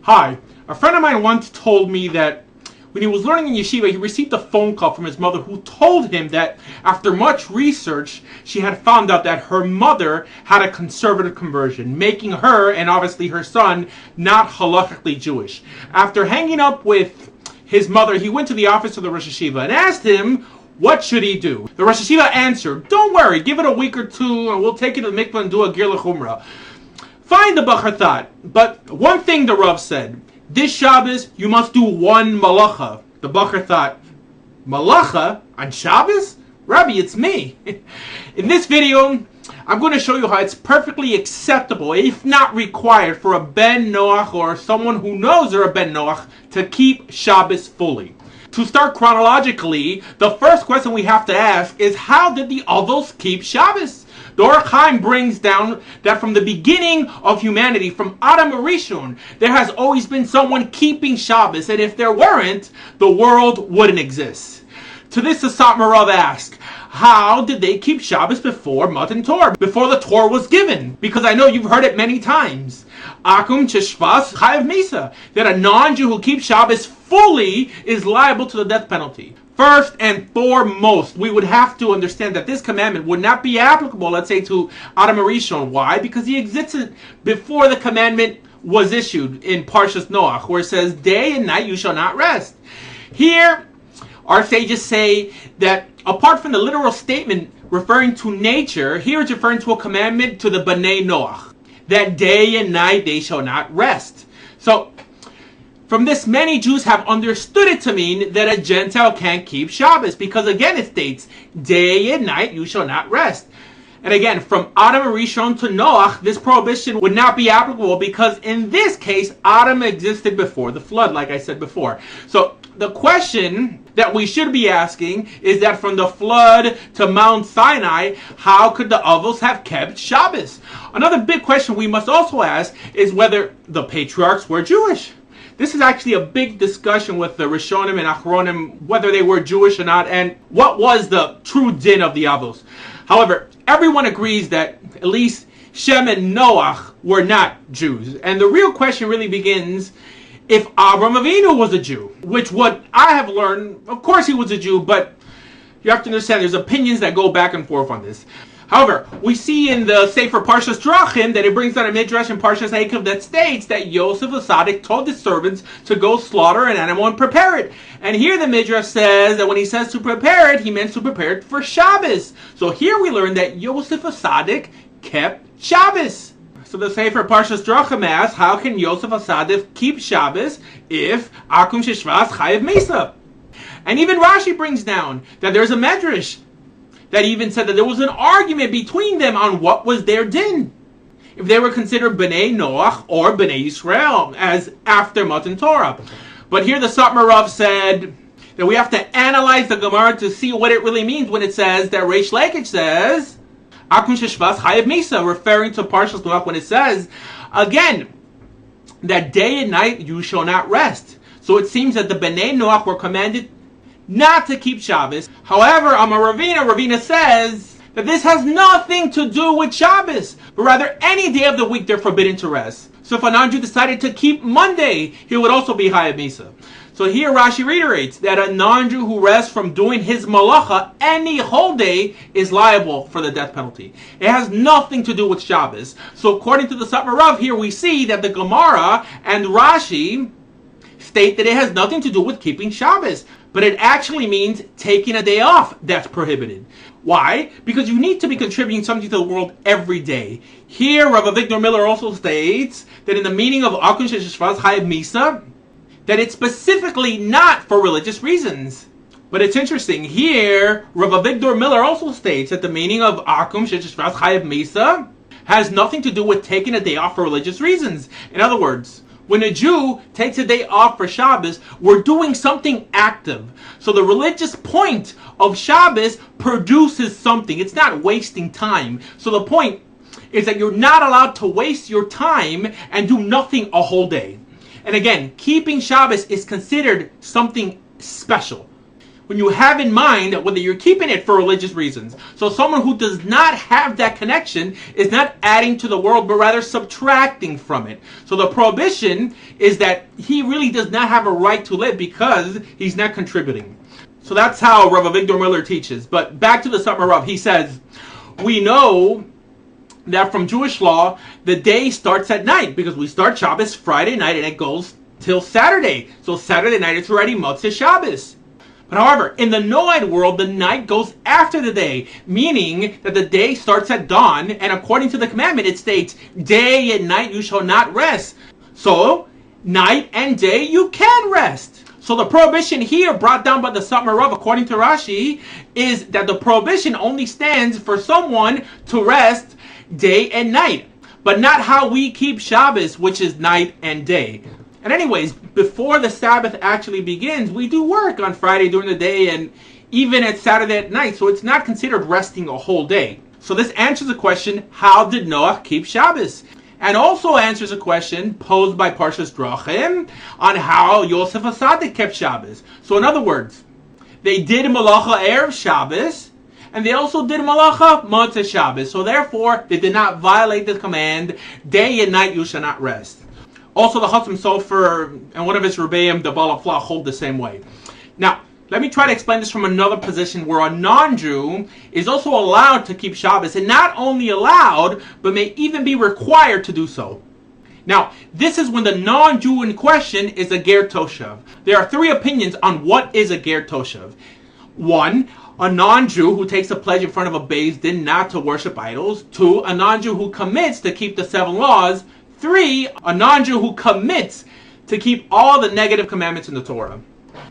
Hi, a friend of mine once told me that when he was learning in yeshiva, he received a phone call from his mother who told him that after much research, she had found out that her mother had a conservative conversion, making her, and obviously her son, not halakhically Jewish. After hanging up with his mother, he went to the office of the Rosh Yeshiva and asked him, what should he do? The Rosh Yeshiva answered, don't worry, give it a week or two and we'll take you to the mikvah and do a gir l'chumrah. Fine, the Bachar thought, but one thing the Rav said, this Shabbos you must do one malacha. The Bachar thought, malacha on Shabbos? Rabbi, it's me. In this video, I'm going to show you how it's perfectly acceptable, if not required, for a Ben Noach or someone who knows they're a Ben Noach to keep Shabbos fully. To start chronologically, the first question we have to ask is, how did the Avos keep Shabbos? The Orach Chaim brings down that from the beginning of humanity, from Adam Arishon, there has always been someone keeping Shabbos, and if there weren't, the world wouldn't exist. To this, the Satmar Rav asks, how did they keep Shabbos before Matan Torah, before the Torah was given? Because I know you've heard it many times. Akum Sheshvas Chayav Mesa, that a non-Jew who keeps Shabbos fully is liable to the death penalty. First and foremost, we would have to understand that this commandment would not be applicable, let's say, to Adam Arishon. Why? Because he existed before the commandment was issued in Parshas Noach, where it says, day and night you shall not rest. Here, our sages say that apart from the literal statement referring to nature, here it's referring to a commandment to the Bnei Noach, that day and night they shall not rest. So, from this, many Jews have understood it to mean that a Gentile can't keep Shabbos, because again it states, day and night you shall not rest. And again, from Adam Arishon to Noach, this prohibition would not be applicable, because in this case, Adam existed before the flood, like I said before. So, the question that we should be asking is that from the flood to Mount Sinai, how could the Avos have kept Shabbos? Another big question we must also ask is whether the patriarchs were Jewish. This is actually a big discussion with the Rishonim and Achronim, whether they were Jewish or not, and what was the true din of the Avos. However, everyone agrees that at least Shem and Noach were not Jews. And the real question really begins if Avram Avinu was a Jew, which what I have learned, of course he was a Jew, but you have to understand there's opinions that go back and forth on this. However, we see in the Sefer Parshas Drachim that it brings down a midrash in Parshas Eikev that states that Yosef the Tzaddik told his servants to go slaughter an animal and prepare it. And here the midrash says that when he says to prepare it, he meant to prepare it for Shabbos. So here we learn that Yosef the Tzaddik kept Shabbos. So the Sefer Parshas Drachim asks, how can Yosef the Tzaddik keep Shabbos if Akum Sheshvas Chayav Mesa? And even Rashi brings down that there's a medrash that even said that there was an argument between them on what was their din, if they were considered Bnei Noach or Bnei Yisrael, as after Matan Torah. But here the Satmar Rav said that we have to analyze the Gemara to see what it really means when it says that Reish Lakish says, Akum Sheshvas Chayav Mesa, referring to Parshas Noach when it says, again, that day and night you shall not rest. So it seems that the Bnei Noach were commanded not to keep Shabbos. However, Amar Ravina says that this has nothing to do with Shabbos, but rather any day of the week they're forbidden to rest. So if a non-Jew decided to keep Monday, he would also be Chayav Mesa. So here Rashi reiterates that a non-Jew who rests from doing his malacha any whole day is liable for the death penalty. It has nothing to do with Shabbos. So according to the Satmar Rav, here we see that the Gemara and Rashi state that it has nothing to do with keeping Shabbos, but it actually means taking a day off that's prohibited. Why? Because you need to be contributing something to the world every day. Here, Rabbi Victor Miller also states that in the meaning of Akum Sheshvas Chayav Mesa, that it's specifically not for religious reasons. But it's interesting, here, Rabbi Victor Miller also states that the meaning of Akum Sheshvas Chayav Mesa has nothing to do with taking a day off for religious reasons. In other words, when a Jew takes a day off for Shabbos, we're doing something active. So the religious point of Shabbos produces something. It's not wasting time. So the point is that you're not allowed to waste your time and do nothing a whole day. And again, keeping Shabbos is considered something special. when you have in mind whether you're keeping it for religious reasons. So someone who does not have that connection is not adding to the world, but rather subtracting from it. So the prohibition is that he really does not have a right to live because he's not contributing. So that's how Rav Avigdor Miller teaches. But back to the Satmar Rav, he says, we know that from Jewish law, the day starts at night because we start Shabbos Friday night and it goes till Saturday. So Saturday night it's already Motzei Shabbos. But however, in the Noahide world, the night goes after the day, meaning that the day starts at dawn, and according to the commandment, it states, day and night you shall not rest. So, night and day you can rest. So the prohibition here brought down by the Satmar Rav, according to Rashi, is that the prohibition only stands for someone to rest day and night, but not how we keep Shabbos, which is night and day. And anyways, before the Sabbath actually begins, we do work on Friday during the day and even at Saturday at night, so it's not considered resting a whole day. So this answers the question, how did Noah keep Shabbos? And also answers a question posed by Parshas Drachim on how Yosef HaSadik kept Shabbos. So in other words, they did Malacha Erev Shabbos, and they also did Malacha Motzei Shabbos. So therefore, they did not violate the command, day and night you shall not rest. Also, the Chatzim Sofer and one of his Rebbeim, the Baal HaFlah, hold the same way. Now, let me try to explain this from another position where a non-Jew is also allowed to keep Shabbos, and not only allowed, but may even be required to do so. Now, this is when the non-Jew in question is a Ger Toshav. There are three opinions on what is a Ger Toshav. One, a non-Jew who takes a pledge in front of a Beis Din not to worship idols. Two, a non-Jew who commits to keep the 7 laws. 3, a non-Jew who commits to keep all the negative commandments in the Torah.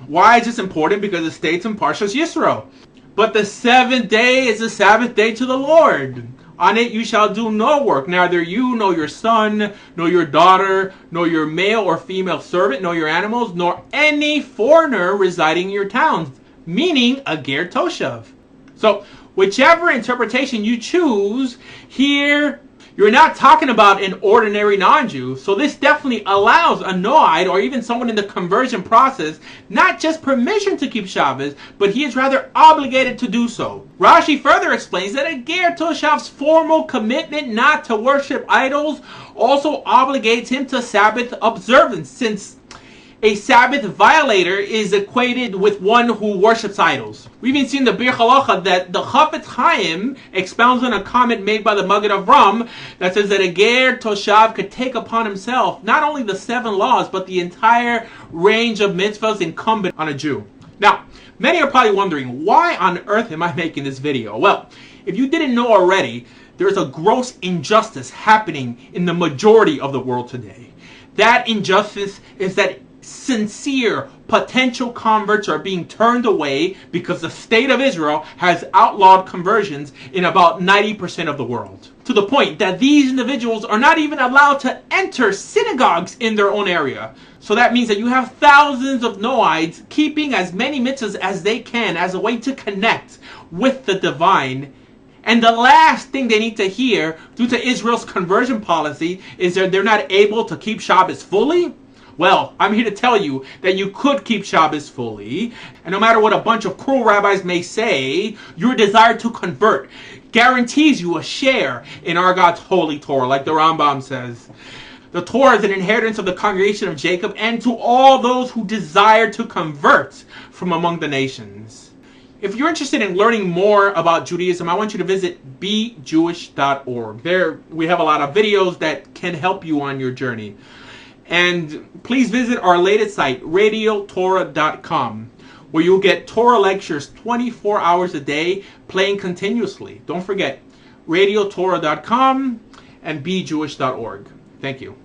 Why is this important? Because it states in Parshas Yisro, but the 7th day is the Sabbath day to the Lord. On it you shall do no work, neither you, nor your son, nor your daughter, nor your male or female servant, nor your animals, nor any foreigner residing in your towns, meaning a Ger Toshav. So, whichever interpretation you choose, here you're not talking about an ordinary non-Jew, so this definitely allows a Noahide or even someone in the conversion process not just permission to keep Shabbos, but he is rather obligated to do so. Rashi further explains that a Ger Toshav's formal commitment not to worship idols also obligates him to Sabbath observance, since a Sabbath violator is equated with one who worships idols. We've even seen the Bir Halacha that the Chafetz Chaim expounds on a comment made by the Maggid Avram that says that a Ger Toshav could take upon himself not only the 7 laws, but the entire range of mitzvahs incumbent on a Jew. Now, many are probably wondering, why on earth am I making this video? Well, if you didn't know already, there's a gross injustice happening in the majority of the world today. That injustice is that sincere potential converts are being turned away because the state of Israel has outlawed conversions in about 90% of the world. To the point that these individuals are not even allowed to enter synagogues in their own area. So that means that you have thousands of Noahides keeping as many mitzvahs as they can as a way to connect with the divine. And the last thing they need to hear due to Israel's conversion policy is that they're not able to keep Shabbos fully. Well, I'm here to tell you that you could keep Shabbos fully, and no matter what a bunch of cruel rabbis may say, your desire to convert guarantees you a share in our God's holy Torah, like the Rambam says. The Torah is an inheritance of the congregation of Jacob and to all those who desire to convert from among the nations. If you're interested in learning more about Judaism, I want you to visit bejewish.org. There we have a lot of videos that can help you on your journey. And please visit our latest site, radiotorah.com, where you'll get Torah lectures 24 hours a day, playing continuously. Don't forget, radiotorah.com and bejewish.org. Thank you.